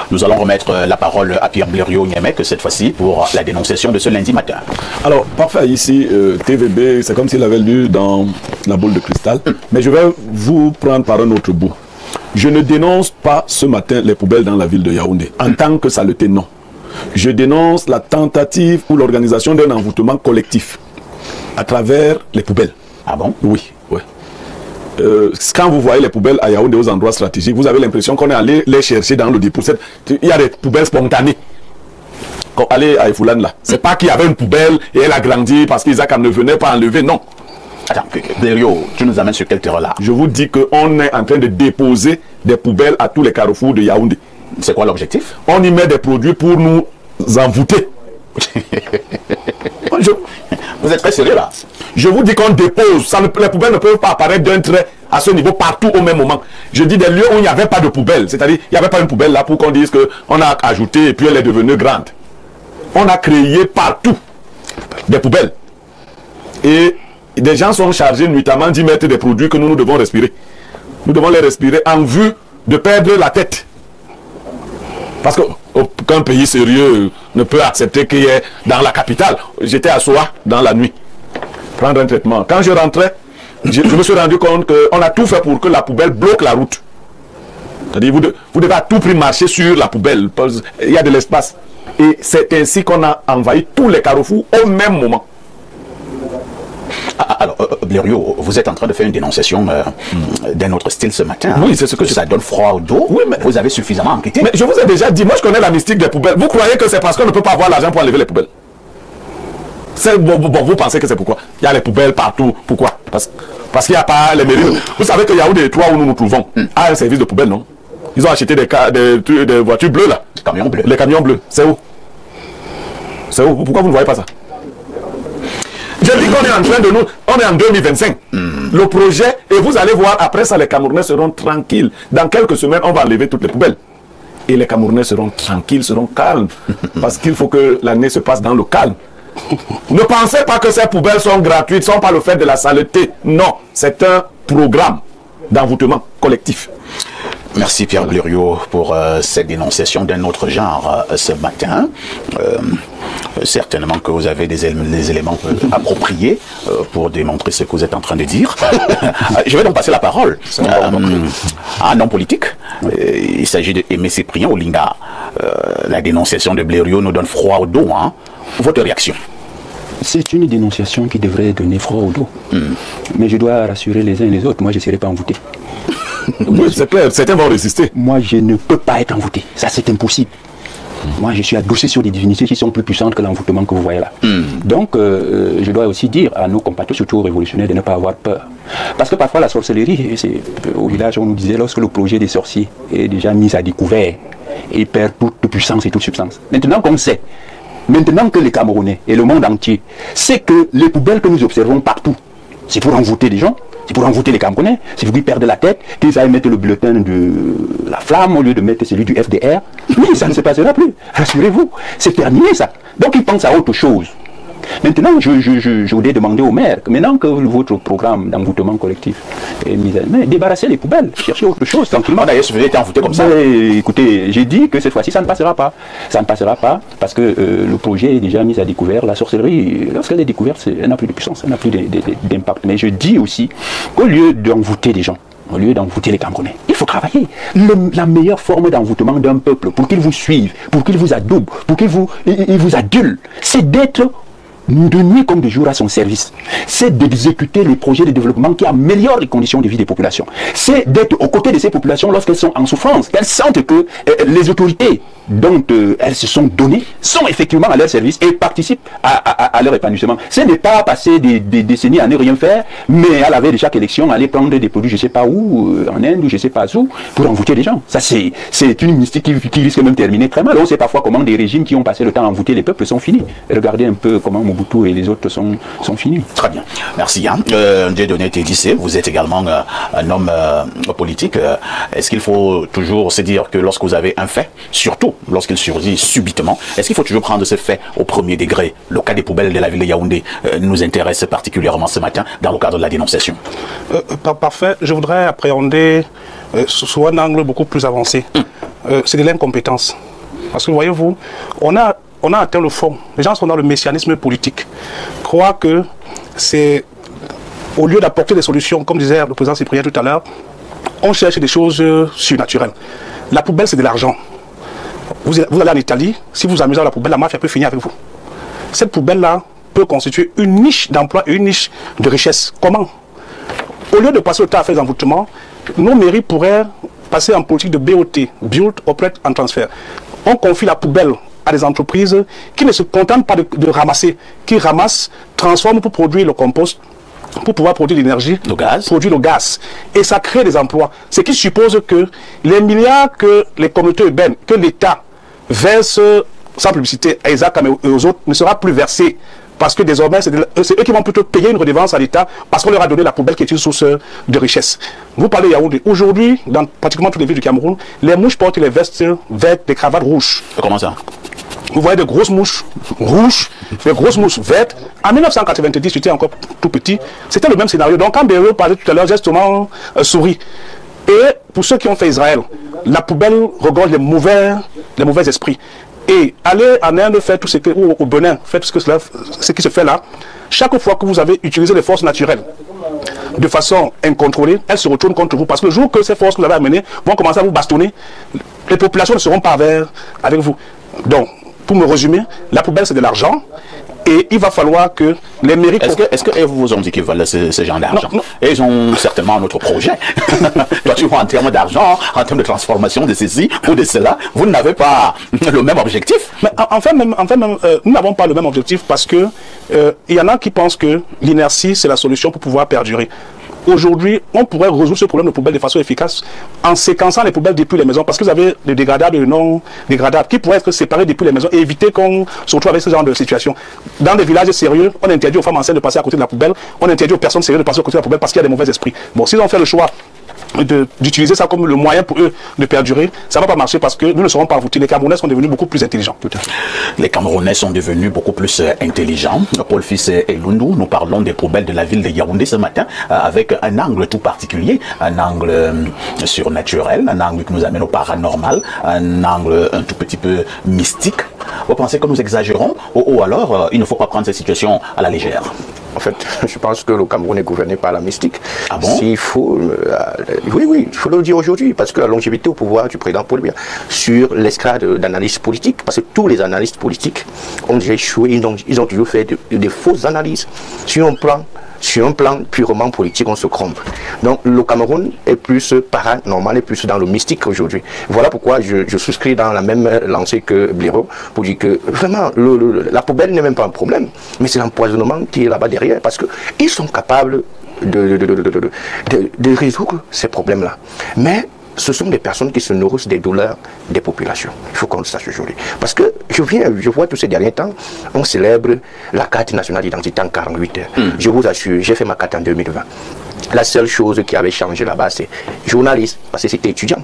Nous allons remettre la parole à Pierre Blériot-Niémec, cette fois-ci, pour la dénonciation de ce lundi matin. Alors, parfait, ici, TVB, c'est comme s'il avait lu dans la boule de cristal, mais je vais vous prendre par un autre bout. Je ne dénonce pas ce matin les poubelles dans la ville de Yaoundé, en tant que saleté, non. Je dénonce la tentative ou l'organisation d'un envoûtement collectif à travers les poubelles. Ah bon? Oui, oui. Quand vous voyez les poubelles à Yaoundé aux endroits stratégiques, vous avez l'impression qu'on est allé les chercher dans le dépôt. Il y a des poubelles spontanées. Quand allez à Ifoulane là, c'est pas qu'il y avait une poubelle et elle a grandi parce qu'Isaac ne venait pas enlever, non. Attends, Blériot, tu nous amènes sur quel terrain là? Je vous dis qu'on est en train de déposer des poubelles à tous les carrefours de Yaoundé. C'est quoi l'objectif? On y met des produits pour nous envoûter. Vous êtes très sérieux là? Je vous dis qu'on dépose. Les poubelles ne peuvent pas apparaître d'un trait à ce niveau partout au même moment. Je dis des lieux où il n'y avait pas de poubelle. C'est-à-dire il n'y avait pas une poubelle là pour qu'on dise qu'on a ajouté et puis elle est devenue grande. On a créé partout des poubelles. Et des gens sont chargés nuitamment d'y mettre des produits que nous devons respirer. Nous devons les respirer en vue de perdre la tête. Parce qu'aucun pays sérieux ne peut accepter qu'il y ait dans la capitale. J'étais à Soa dans la nuit, prendre un traitement. Quand je rentrais, je me suis rendu compte qu'on a tout fait pour que la poubelle bloque la route. C'est-à-dire vous devez à tout prix marcher sur la poubelle. Il y a de l'espace. Et c'est ainsi qu'on a envahi tous les carrefours au même moment. Alors, Blériot, vous êtes en train de faire une dénonciation d'un autre style ce matin. Oui, c'est ce que ça donne froid au dos. Oui, mais vous avez suffisamment enquêté. Mais je vous ai déjà dit, moi je connais la mystique des poubelles. Vous croyez que c'est parce qu'on ne peut pas avoir l'argent pour enlever les poubelles? Vous pensez que c'est pourquoi? Il y a les poubelles partout. Pourquoi? Parce qu'il n'y a pas les mairies. Vous savez qu'il y a où des toits où nous nous trouvons a un service de poubelle, non? Ils ont acheté des voitures bleues là. Les camions bleus. Les camions bleus. C'est où? C'est où? Pourquoi vous ne voyez pas ça? Je dis qu'on est en train de nous... On est en 2025. Le projet, et vous allez voir, après ça, les Camerounais seront tranquilles. Dans quelques semaines, on va enlever toutes les poubelles. Et les Camerounais seront tranquilles, seront calmes. Parce qu'il faut que l'année se passe dans le calme. Ne pensez pas que ces poubelles sont gratuites, ne sont pas le fait de la saleté. Non, c'est un programme d'envoûtement collectif. Merci Pierre Blériot pour cette dénonciation d'un autre genre ce matin. Certainement que vous avez des éléments appropriés pour démontrer ce que vous êtes en train de dire. Je vais donc passer la parole à un homme politique. Il s'agit d'Aimé Cyprien Olinga. La dénonciation de Blériot nous donne froid au dos. Hein. Votre réaction? C'est une dénonciation qui devrait donner froid au dos. Mais je dois rassurer les uns et les autres. Moi, je ne serai pas envoûté. Oui, c'est clair. Certains vont résister. Moi, je ne peux pas être envoûté. Ça, c'est impossible. Moi, je suis adossé sur des divinités qui sont plus puissantes que l'envoûtement que vous voyez là. Donc, je dois aussi dire à nos compatriotes, surtout aux révolutionnaires, de ne pas avoir peur. Parce que parfois, la sorcellerie, au village, on nous disait, lorsque le projet des sorciers est déjà mis à découvert, il perd toute puissance et toute substance. Maintenant qu'on sait, maintenant que les Camerounais et le monde entier sait que les poubelles que nous observons partout, c'est pour envoûter les gens, c'est pour envoûter les Camerounais, c'est pour qu'ils perdent la tête, qu'ils aillent mettre le bulletin de la flamme au lieu de mettre celui du FDR. Oui, ça ne se passera plus. Rassurez-vous, c'est terminé ça. Donc ils pensent à autre chose. Maintenant, je voudrais demander au maire, maintenant que votre programme d'envoûtement collectif est mis à main, débarrassez les poubelles, cherchez autre chose tranquillement. D'ailleurs, si vous avez été envoûté comme ça. Mais, écoutez, j'ai dit que cette fois-ci, ça ne passera pas. Ça ne passera pas parce que le projet est déjà mis à découvert. La sorcellerie, lorsqu'elle est découverte, elle n'a plus de puissance, elle n'a plus d'impact. Mais je dis aussi qu'au lieu d'envoûter des gens, au lieu d'envoûter les Camerounais, il faut travailler. La meilleure forme d'envoûtement d'un peuple, pour qu'il vous suive, pour qu'il vous adoube, pour qu'il vous adule, c'est d'être de nuit comme de jour à son service. C'est d'exécuter les projets de développement qui améliorent les conditions de vie des populations. C'est d'être aux côtés de ces populations lorsqu'elles sont en souffrance, qu'elles sentent que les autorités dont elles se sont données sont effectivement à leur service et participent à leur épanouissement. Ce n'est pas passer des décennies à ne rien faire, mais à la veille de chaque élection, aller prendre des produits je ne sais pas où, en Inde ou je ne sais pas où, pour envoûter les gens. Ça, c'est une mystique qui risque même de terminer très mal. On sait parfois comment des régimes qui ont passé le temps à envoûter les peuples sont finis. Regardez un peu comment Mobutu et les autres sont finis. Très bien. Merci. Dieudonné Tédissé, vous êtes également un homme politique. Est-ce qu'il faut toujours se dire que lorsque vous avez un fait, surtout lorsqu'il surgit subitement, est-ce qu'il faut toujours prendre ce fait au premier degré? Le cas des poubelles de la ville de Yaoundé nous intéresse particulièrement ce matin dans le cadre de la dénonciation. Parfait. Je voudrais appréhender sous un angle beaucoup plus avancé. c'est de l'incompétence. Parce que voyez-vous, on a atteint le fond. Les gens sont dans le messianisme politique. Croient que c'est, au lieu d'apporter des solutions, comme disait le président Cyprien tout à l'heure, on cherche des choses surnaturelles. La poubelle, c'est de l'argent. Vous allez en Italie, si vous amusez à la poubelle, la mafia peut finir avec vous. Cette poubelle-là peut constituer une niche d'emploi et une niche de richesse. Comment? Au lieu de passer le temps à faire des envoûtements, nos mairies pourraient passer en politique de BOT, Build, Operate and Transfer. On confie la poubelle à des entreprises qui ne se contentent pas de ramasser, qui ramassent, transforment pour produire le compost, pour pouvoir produire l'énergie, produire le gaz. Et ça crée des emplois. Ce qui suppose que les milliards que les communautés urbaines, que l'État verse sans publicité à Isaac et aux autres ne sera plus versé. Parce que désormais, c'est eux qui vont plutôt payer une redevance à l'État parce qu'on leur a donné la poubelle qui est une source de richesse. Vous parlez de Yaoundé. Aujourd'hui, dans pratiquement toutes les villes du Cameroun, les mouches portent les vestes vertes, des cravates rouges. Comment ça? Vous voyez de grosses mouches rouges, des grosses mouches vertes. En 1990, j'étais encore tout petit, c'était le même scénario. Donc quand Béréo parlait tout à l'heure, gestement sourit. Et pour ceux qui ont fait Israël, la poubelle regorge les mauvais esprits. Et aller en Inde faire tout ce que, ou au Bénin, faire tout ce qui se fait là, chaque fois que vous avez utilisé les forces naturelles de façon incontrôlée, elles se retournent contre vous. Parce que le jour que ces forces que vous avez amenées vont commencer à vous bastonner, les populations ne seront pas avec vous. Donc, pour me résumer, la poubelle c'est de l'argent. Et il va falloir que les mairies... Est-ce que vous ont dit qu'ils veulent ce genre d'argent? Et ils ont certainement un autre projet. Toi, tu vois, en termes d'argent, en termes de transformation de ceci ou de cela, vous n'avez pas le même objectif. Mais enfin, nous n'avons pas le même objectif parce que il y en a qui pensent que l'inertie, c'est la solution pour pouvoir perdurer. Aujourd'hui, on pourrait résoudre ce problème de poubelles de façon efficace en séquençant les poubelles depuis les maisons, parce que vous avez les dégradables et les non dégradables qui pourraient être séparés depuis les maisons et éviter qu'on se retrouve avec ce genre de situation. Dans des villages sérieux, on interdit aux femmes enceintes de passer à côté de la poubelle, on interdit aux personnes sérieuses de passer à côté de la poubelle parce qu'il y a des mauvais esprits. Bon, s'ils ont fait le choix d'utiliser ça comme le moyen pour eux de perdurer, ça ne va pas marcher parce que nous ne serons pas envoûtés. Les Camerounais sont devenus beaucoup plus intelligents. Tout à fait. Les Camerounais sont devenus beaucoup plus intelligents. Paul Fils et Lundou, nous parlons des poubelles de la ville de Yaoundé ce matin avec un angle tout particulier, un angle surnaturel, un angle qui nous amène au paranormal, un angle un tout petit peu mystique. Vous pensez que nous exagérons ou alors il ne faut pas prendre cette situation à la légère? En fait, je pense que le Cameroun est gouverné par la mystique. Ah bon? S'il faut, oui, il faut le dire aujourd'hui, parce que la longévité au pouvoir du président Paul Biya, sur l'escalade d'analyse politique, parce que tous les analystes politiques ont déjà échoué, ils ont toujours fait des fausses analyses sur un plan purement politique, on se trompe. Donc le Cameroun est plus paranormal, est plus dans le mystique aujourd'hui. Voilà pourquoi je souscris dans la même lancée que Blaireau pour dire que vraiment la poubelle n'est même pas un problème, mais c'est l'empoisonnement qui est là-bas derrière, parce qu'ils sont capables de résoudre ces problèmes-là. Mais ce sont des personnes qui se nourrissent des douleurs des populations. Il faut qu'on le sache aujourd'hui. Parce que je vois tous ces derniers temps, on célèbre la carte nationale d'identité en 48 heures. Je vous assure, j'ai fait ma carte en 2020. La seule chose qui avait changé là-bas, c'est journaliste, parce que c'était étudiant.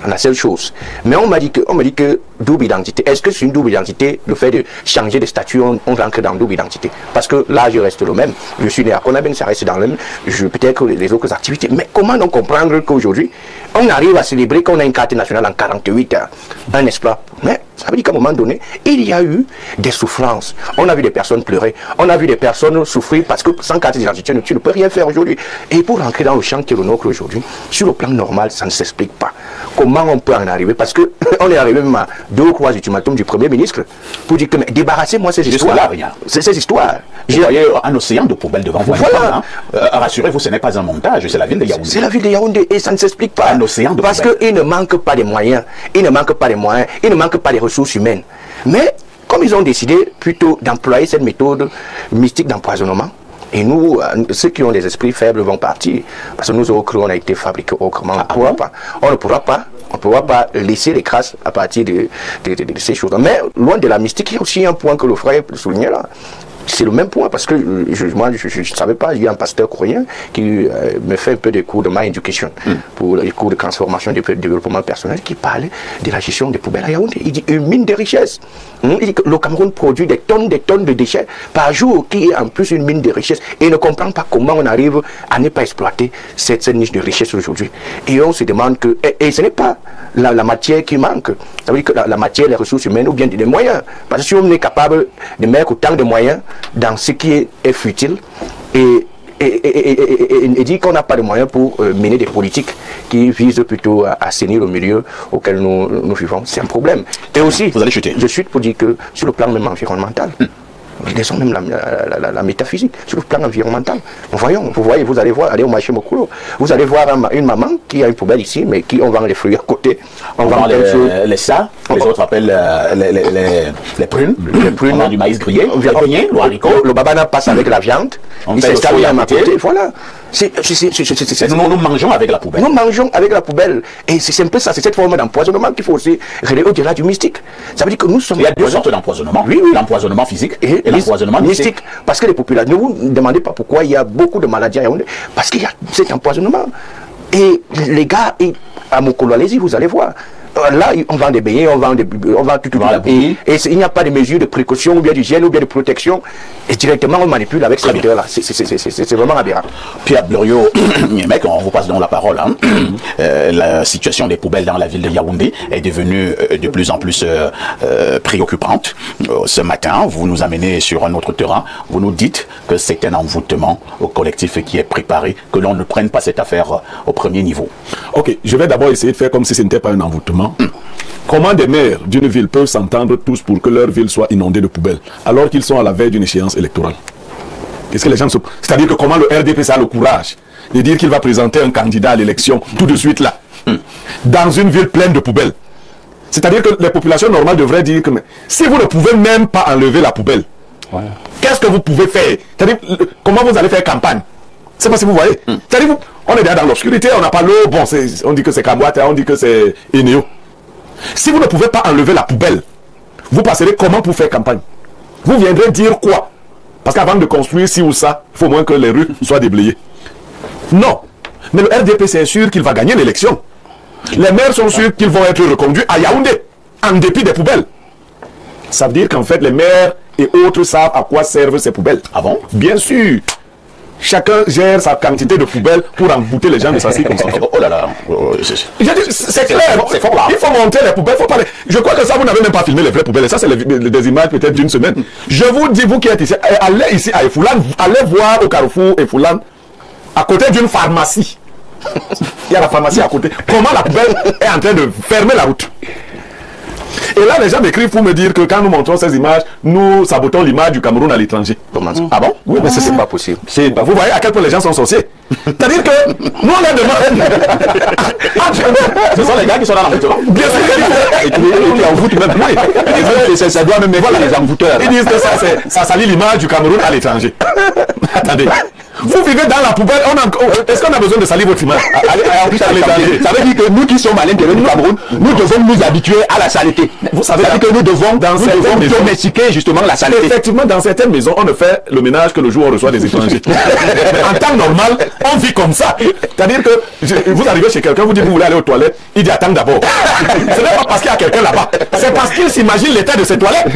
La seule chose. Mais on m'a dit que double identité. Est-ce que c'est une double identité, le fait de changer de statut, on rentre dans double identité? Parce que là, je reste le même. Je suis né à Konaben, ça reste dans le même. Peut-être les autres activités. Mais comment donc comprendre qu'aujourd'hui, on arrive à célébrer qu'on a une carte nationale en 48 heures? Un exploit. Mais ça veut dire qu'à un moment donné, il y a eu des souffrances. On a vu des personnes pleurer. On a vu des personnes souffrir parce que sans carte d'identité, tu ne peux rien faire aujourd'hui. Et pour rentrer dans le champ qui est le nôtre aujourd'hui, sur le plan normal, ça ne s'explique pas. Comment on peut en arriver? Parce qu'on est arrivé même à 2 ou 3 ultimatums du Premier ministre pour dire que débarrassez-moi ces histoires. Ces histoires. Vous voyez un océan de poubelles devant vous. Voilà. Rassurez-vous, ce n'est pas un montage, c'est la ville de Yaoundé. C'est la ville de Yaoundé et ça ne s'explique pas. Un océan de parce qu'il ne manque pas de moyens. Il ne manque pas de moyens. Il ne manque pas de ressources humaines. Mais comme ils ont décidé plutôt d'employer cette méthode mystique d'empoisonnement, et nous, ceux qui ont des esprits faibles vont partir. Parce que nous, on a été fabriqués autrement. On ne pourra pas laisser les crasses à partir de ces choses. Mais loin de la mystique, il y a aussi un point que le frère soulignait là. C'est le même point, parce que moi, je ne savais pas, il y a un pasteur coréen qui me fait un peu des cours de My Education, pour les cours de transformation et de développement personnel, qui parlait de la gestion des poubelles à Yaoundé. Il dit une mine de richesse. Il dit que le Cameroun produit des tonnes de déchets par jour, qui est en plus une mine de richesse. Et il ne comprend pas comment on arrive à ne pas exploiter cette niche de richesse aujourd'hui. Et on se demande que, et ce n'est pas la matière qui manque, ça veut dire que la matière, les ressources humaines ou bien des moyens. Parce que si on est capable de mettre autant de moyens dans ce qui est futile et dit qu'on n'a pas de moyens pour mener des politiques qui visent plutôt à assainir le milieu auquel nous vivons, c'est un problème. Et aussi, vous allez chuter. Je chute pour dire que sur le plan même environnemental, descend même la métaphysique, sur le plan environnemental. Voyons, vous allez voir, allez au marché Mokolo, vous allez voir une maman qui a une poubelle ici, mais qui on vend les fruits à côté. On vend les ça, les autres appellent les prunes, on vend du maïs grillé, le haricot. Le babana passe avec la viande, il s'installe à côté, voilà. Nous mangeons avec la poubelle. Nous mangeons avec la poubelle. Et c'est un peu ça, c'est cette forme d'empoisonnement qu'il faut aussi relayer au-delà du mystique. Ça veut dire que nous sommes... Il y a deux sortes d'empoisonnement. Oui. L'empoisonnement physique et l'empoisonnement mystique. Parce que les populations, ne vous demandez pas pourquoi il y a beaucoup de maladies à Yaoundé. Parce qu'il y a cet empoisonnement. Et les gars, à Mokolo, allez-y, vous allez voir. Là, on vend des beignets, on vend tout. Et il n'y a pas de mesures de précaution, ou bien d'hygiène, ou bien de protection. Et directement, on manipule avec ces secteur-là. C'est vraiment aberrant. Pierre Bleriot, mec, on vous passe donc la parole. Hein. La situation des poubelles dans la ville de Yaoundé est devenue de plus en plus préoccupante. Ce matin, vous nous amenez sur un autre terrain. Vous nous dites que c'est un envoûtement au collectif qui est préparé, que l'on ne prenne pas cette affaire au premier niveau. Ok, je vais d'abord essayer de faire comme si ce n'était pas un envoûtement. Comment des maires d'une ville peuvent s'entendre tous pour que leur ville soit inondée de poubelles alors qu'ils sont à la veille d'une échéance électorale? Est-ce que les gens se... C'est-à-dire que comment le RDPC a le courage de dire qu'il va présenter un candidat à l'élection tout de suite là, dans une ville pleine de poubelles? C'est-à-dire que les populations normales devraient dire que si vous ne pouvez même pas enlever la poubelle, qu'est-ce que vous pouvez faire? C'est-à-dire, comment vous allez faire campagne? C'est pas si vous voyez. C'est-à-dire, on est déjà dans l'obscurité, on n'a pas l'eau, bon, on dit que c'est Kamwata, on dit que c'est Eneo. Si vous ne pouvez pas enlever la poubelle, vous passerez comment pour faire campagne? Vous viendrez dire quoi? Parce qu'avant de construire ci ou ça, il faut moins que les rues soient déblayées. Non. Mais le RDP, c'est sûr qu'il va gagner l'élection. Les maires sont sûrs qu'ils vont être reconduits à Yaoundé, en dépit des poubelles. Ça veut dire qu'en fait, les maires et autres savent à quoi servent ces poubelles. Ah bon? Bien sûr. Chacun gère sa quantité de poubelles pour envoûter les gens de sa circonscription. Oh là là, c'est clair. Il faut monter les poubelles, faut parler. Je crois que ça, vous n'avez même pas filmé les vraies poubelles. Et ça, c'est des images peut-être d'une semaine. Je vous dis, vous qui êtes ici, allez ici à Efoulan, allez voir au carrefour Efoulan, à côté d'une pharmacie. Il y a la pharmacie à côté. Comment la poubelle est en train de fermer la route. Et là, les gens m'écrivent pour me dire que quand nous montrons ces images, nous sabotons l'image du Cameroun à l'étranger. Ah bon? Oui, mais c'est pas possible. Vous voyez à quel point les gens sont sorciers. C'est-à-dire que nous, on a demandé... Ce sont les gars qui sont dans l'envoûtement. Bien sûr, et qui envoûtent même. Oui. Ça doit même mettre les envoûteurs. Ils disent que ça salit l'image du Cameroun à l'étranger. Attendez. Vous vivez dans la poubelle, est-ce qu'on a besoin de salir votre image? Ça veut dire que nous qui sommes à l'intérieur du Cameroun, nous devons nous habituer à la saleté. Vous savez que nous devons domestiquer justement la saleté. Effectivement, dans certaines maisons, on ne fait le ménage que le jour où on reçoit des étrangers. En temps normal, on vit comme ça. C'est-à-dire que vous arrivez chez quelqu'un, vous dites vous voulez aller aux toilettes, il dit attends d'abord. Ce n'est pas parce qu'il y a quelqu'un là-bas, c'est parce qu'il s'imagine l'état de ses toilettes.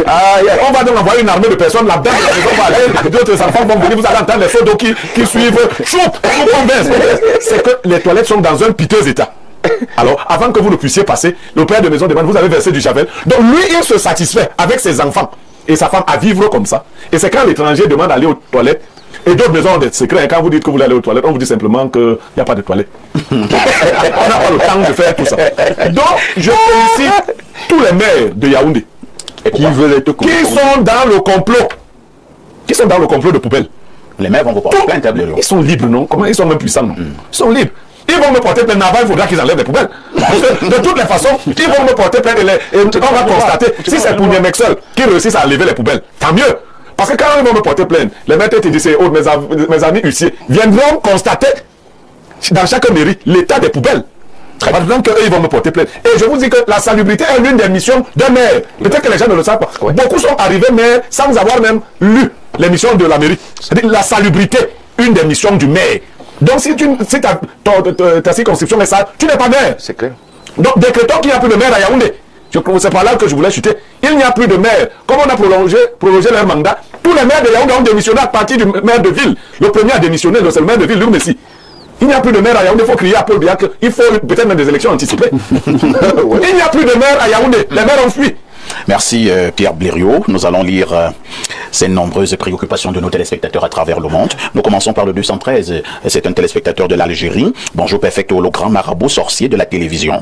On va donc envoyer une armée de personnes là-dedans, d'autres enfants vont venir, vous allez entendre les seaux d'eau qui suivent. C'est que les toilettes sont dans un piteux état. Alors, avant que vous ne puissiez passer, le père de maison demande, vous avez versé du javel. Donc lui, il se satisfait avec ses enfants et sa femme à vivre comme ça. Et c'est quand l'étranger demande d'aller aux toilettes, et d'autres maisons ont des secrets. Et quand vous dites que vous voulez aller aux toilettes, on vous dit simplement qu'il n'y a pas de toilettes. On n'a pas le temps de faire tout ça. Donc, je félicite tous les maires de Yaoundé qui sont dans le complot. Qui sont dans le complot de poubelle. Les maires vont vous porter plainte. Ils sont libres, non? Comment ils sont même puissants, non? Ils sont libres. Ils vont me porter plainte. Avant, il faudra qu'ils enlèvent les poubelles. De toutes les façons, ils vont me porter plainte. Et on va constater, si c'est pour Niemek seul qui réussissent à enlever les poubelles, tant mieux. Parce que quand ils vont me porter plainte, les maîtres te disent, oh, mes amis huissiers viendront constater dans chaque mairie l'état des poubelles. Par exemple, qu'eux, ils vont me porter plainte. Et je vous dis que la salubrité est l'une des missions d'un maire. Peut-être que les gens ne le savent pas. Beaucoup sont arrivés maires sans avoir même lu les missions de la mairie. C'est-à-dire la salubrité, une des missions du maire. Donc si ta circonscription est sale, tu n'es pas maire. C'est clair. Donc décrétons qu'il n'y a plus de maire à Yaoundé. C'est par là que je voulais chuter. Il n'y a plus de maire. Comme on a prolongé leur mandat, tous les maires de Yaoundé ont démissionné à partir du maire de ville. Le premier à démissionner, c'est le maire de ville, Luc Messi. Il n'y a plus de maire à Yaoundé, il faut crier à Paul Biya qu'il faut peut-être même des élections anticipées. Il n'y a plus de maire à Yaoundé, les maires ont fui. Merci Pierre Blériot. Nous allons lire ces nombreuses préoccupations de nos téléspectateurs à travers le monde. Nous commençons par le 213. C'est un téléspectateur de l'Algérie. Bonjour Perfecto, le grand marabout sorcier de la télévision.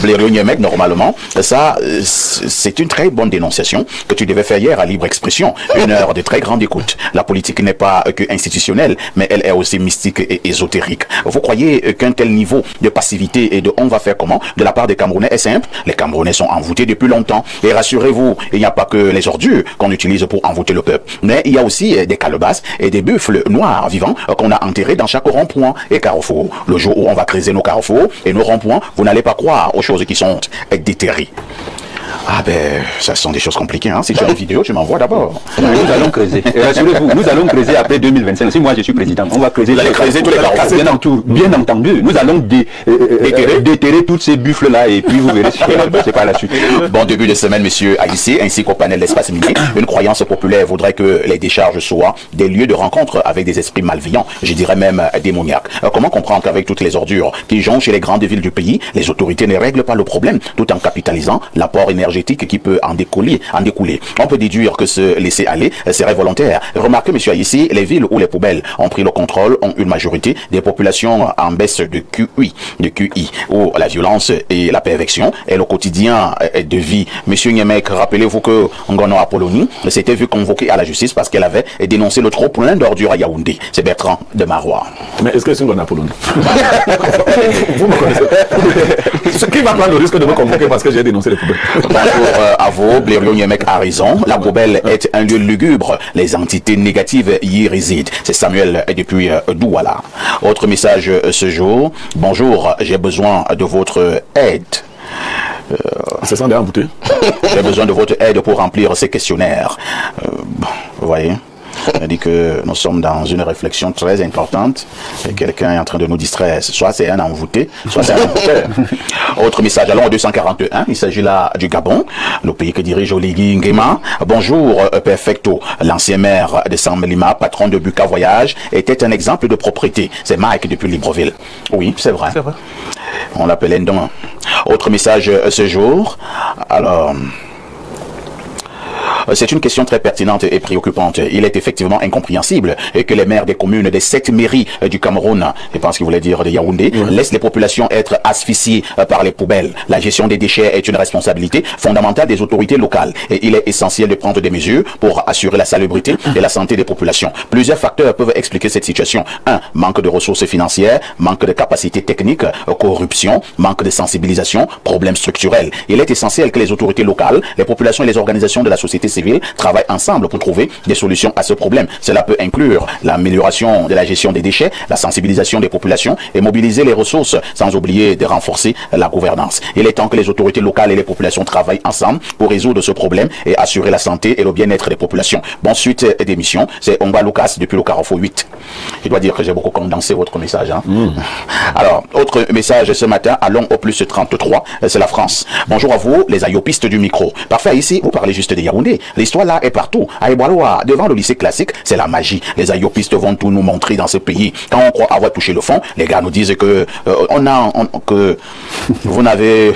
Blériot Niemek, normalement, ça, c'est une très bonne dénonciation que tu devais faire hier à Libre Expression. Une heure de très grande écoute. La politique n'est pas que institutionnelle, mais elle est aussi mystique et ésotérique. Vous croyez qu'un tel niveau de passivité et de on va faire comment de la part des Camerounais est simple? Les Camerounais sont envoûtés depuis longtemps. Et rassurez-vous, il n'y a pas que les ordures qu'on utilise pour envoûter le peuple. Mais il y a aussi des calebasses et des buffles noirs vivants qu'on a enterrés dans chaque rond-point et carrefour. Le jour où on va creuser nos carrefours et nos ronds-points, vous n'allez pas croire aux choses qui sont déterrées. Ah ben, ça sont des choses compliquées. Hein. Si tu as une vidéo, tu m'envoies d'abord. Nous allons creuser. Rassurez-vous, nous allons creuser après 2025. Si moi je suis président, on va creuser. Vous allez creuser tous les carrefours. Bien entendu. Nous allons déterrer toutes ces buffles-là et puis vous verrez c'est pas la suite. Bon début de semaine, messieurs Haïssé, ainsi qu'au panel d'Espace Midi. Une croyance populaire voudrait que les décharges soient des lieux de rencontre avec des esprits malveillants, je dirais même démoniaques. Comment comprendre qu'avec toutes les ordures qui jonchent chez les grandes villes du pays, les autorités ne règlent pas le problème tout en capitalisant l'apport énergétique qui peut en découler. On peut déduire que ce laisser aller serait volontaire. Remarquez, monsieur Haïssé, les villes où les poubelles ont pris le contrôle ont une majorité des populations en baisse de QI, où la violence et la perversion est le quotidien de vie. Monsieur Niemek, rappelez-vous que Ngono Apollonie s'était vu convoqué à la justice parce qu'elle avait dénoncé le trop plein d'ordures à Yaoundé. C'est Bertrand de Marois. Mais est-ce que c'est Ngono Apollonie? Vous me connaissez. Qui va prendre le risque de me convoquer parce que j'ai dénoncé les poubelles? Bonjour à vous, Blériot Niemek a raison. La poubelle est un lieu lugubre. Les entités négatives y résident. C'est Samuel depuis Douala. Autre message ce jour. Bonjour, j'ai besoin de votre aide. Ça sent bien embouté. J'ai besoin de votre aide pour remplir ces questionnaires. Vous voyez? On dit que nous sommes dans une réflexion très importante et quelqu'un est en train de nous distraire. Soit c'est un envoûté, soit c'est un envoûteur. Autre message, allons au 241. Il s'agit là du Gabon, le pays que dirige Oligui Nguema. Bonjour, Perfecto. L'ancien maire de San Melima, patron de Buka Voyage, était un exemple de propriété. C'est Mike depuis Libreville. Oui, c'est vrai. C'est vrai. On l'appelait Ndon. Autre message ce jour. Alors... C'est une question très pertinente et préoccupante. Il est effectivement incompréhensible que les maires des communes des 7 mairies du Cameroun, je pense qu'il voulait dire de Yaoundé, laissent les populations être asphyxiées par les poubelles. La gestion des déchets est une responsabilité fondamentale des autorités locales et il est essentiel de prendre des mesures pour assurer la salubrité et la santé des populations. Plusieurs facteurs peuvent expliquer cette situation. 1. Manque de ressources financières, manque de capacités techniques, corruption, manque de sensibilisation, problèmes structurels. Il est essentiel que les autorités locales, les populations et les organisations de la société civile travaillent ensemble pour trouver des solutions à ce problème. Cela peut inclure l'amélioration de la gestion des déchets, la sensibilisation des populations et mobiliser les ressources, sans oublier de renforcer la gouvernance. Il est temps que les autorités locales et les populations travaillent ensemble pour résoudre ce problème et assurer la santé et le bien-être des populations. Bon, suite d'émission, c'est Omba Lucas depuis le Carrefour 8. Je dois dire que j'ai beaucoup condensé votre message. Hein? Alors, autre message ce matin, allons au plus 33, c'est la France. Bonjour à vous, les ayopistes du micro. Parfait, ici, vous parlez juste de Yaoundé. L'histoire là est partout. À Eboaloa, devant le lycée classique, c'est la magie. Les ayopistes vont tout nous montrer dans ce pays. Quand on croit avoir touché le fond, les gars nous disent que que vous n'avez...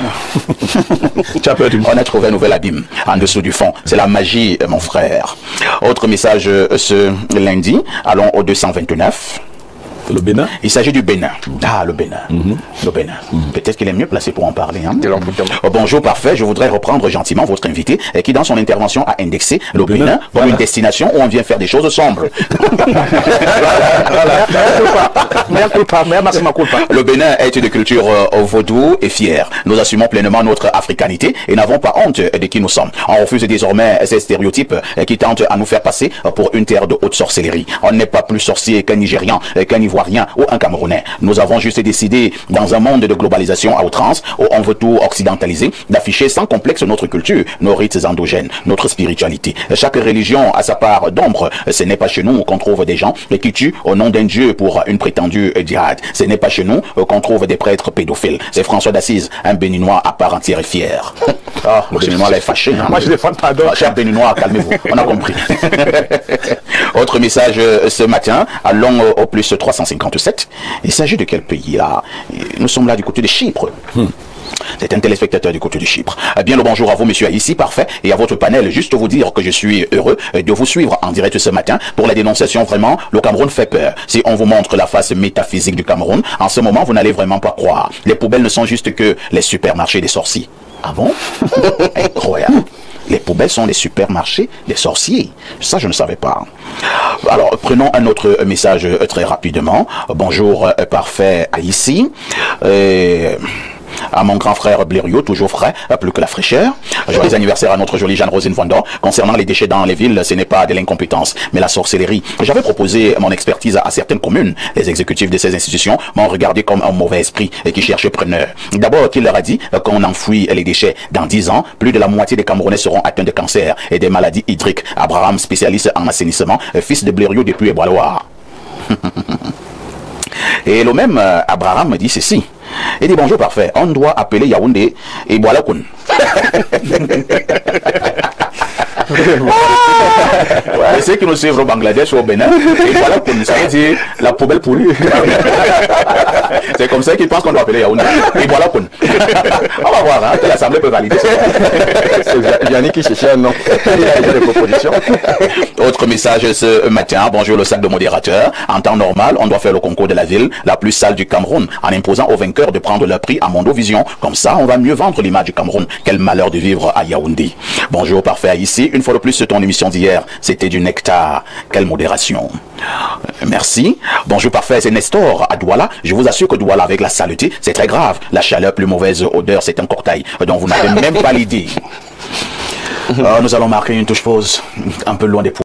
On a trouvé un nouvel abîme en dessous du fond. C'est la magie, mon frère. Autre message ce lundi, allons au 229. Le Bénin? Il s'agit du Bénin. Ah, le Bénin. Le Bénin. Peut-être qu'il est mieux placé pour en parler. Hein? Bonjour, parfait. Je voudrais reprendre gentiment votre invité qui, dans son intervention, a indexé le Bénin comme une destination où on vient faire des choses sombres. Le Bénin est une culture vaudou et fière. Nous assumons pleinement notre africanité et n'avons pas honte de qui nous sommes. On refuse désormais ces stéréotypes qui tentent à nous faire passer pour une terre de haute sorcellerie. On n'est pas plus sorcier qu'un Nigérian, qu'un Ivoirien Ivoirien ou un Camerounais. Nous avons juste décidé, dans un monde de globalisation à outrance, où on veut tout occidentaliser, d'afficher sans complexe notre culture, nos rites endogènes, notre spiritualité. Chaque religion a sa part d'ombre. Ce n'est pas chez nous qu'on trouve des gens qui tuent au nom d'un dieu pour une prétendue djihad. Ce n'est pas chez nous qu'on trouve des prêtres pédophiles. C'est François d'Assise, un béninois à part entière et fier. Ah, le béninois là est fâché. Hein. Moi, je défends pas d'autres. Cher béninois, calmez-vous. On a compris. Autre message ce matin, allons au plus 357. Il s'agit de quel pays là? Nous sommes là du côté de Chypre. C'est un téléspectateur du côté de Chypre. Bien le bonjour à vous, monsieur Aïssi, parfait, et à votre panel. Juste vous dire que je suis heureux de vous suivre en direct ce matin pour la dénonciation. Vraiment, le Cameroun fait peur. Si on vous montre la face métaphysique du Cameroun, en ce moment, vous n'allez vraiment pas croire. Les poubelles ne sont juste que les supermarchés des sorciers. Ah bon? Incroyable. Les poubelles sont les supermarchés des sorciers. Ça, je ne savais pas. Alors, prenons un autre message très rapidement. Bonjour, parfait Aïssi. À mon grand frère Blériot, toujours frais, plus que la fraîcheur. Joyeux anniversaire à notre jolie Jeanne-Rosine Vandor. Concernant les déchets dans les villes, ce n'est pas de l'incompétence, mais la sorcellerie. J'avais proposé mon expertise à certaines communes. Les exécutifs de ces institutions m'ont regardé comme un mauvais esprit et qui cherchait preneur. D'abord, qu'il leur a dit qu'on enfouit les déchets. Dans 10 ans, plus de la moitié des Camerounais seront atteints de cancer et des maladies hydriques. Abraham, spécialiste en assainissement, fils de Blériot depuis Ebois-Loire. Et le même Abraham me dit ceci. Il dit bonjour parfait, on doit appeler Yaoundé et Boalakun. Ouais, ceux qui nous suivent au Bangladesh ou au Bénin, et voilà, ça veut dire la poubelle pourrie. C'est comme ça qu'ils pensent qu'on doit appeler Yaoundé. Et voilà, on va voir, hein, que l'Assemblée peut valider. C'est Yannick qui cherchait un nom. Il a des propositions. Autre message ce matin, bonjour le sac de modérateur. En temps normal, on doit faire le concours de la ville la plus sale du Cameroun en imposant aux vainqueurs de prendre leur prix à Mondovision. Comme ça, on va mieux vendre l'image du Cameroun. Quel malheur de vivre à Yaoundé. Bonjour parfait ici. Une fois de plus, ton émission d'hier, c'était du nectar. Quelle modération. Merci. Bonjour parfait, c'est Nestor à Douala. Je vous assure que Douala avec la saleté, c'est très grave. La chaleur, plus mauvaise odeur, c'est un cortail dont vous n'avez même pas l'idée. Nous allons marquer une touche pause un peu loin des points.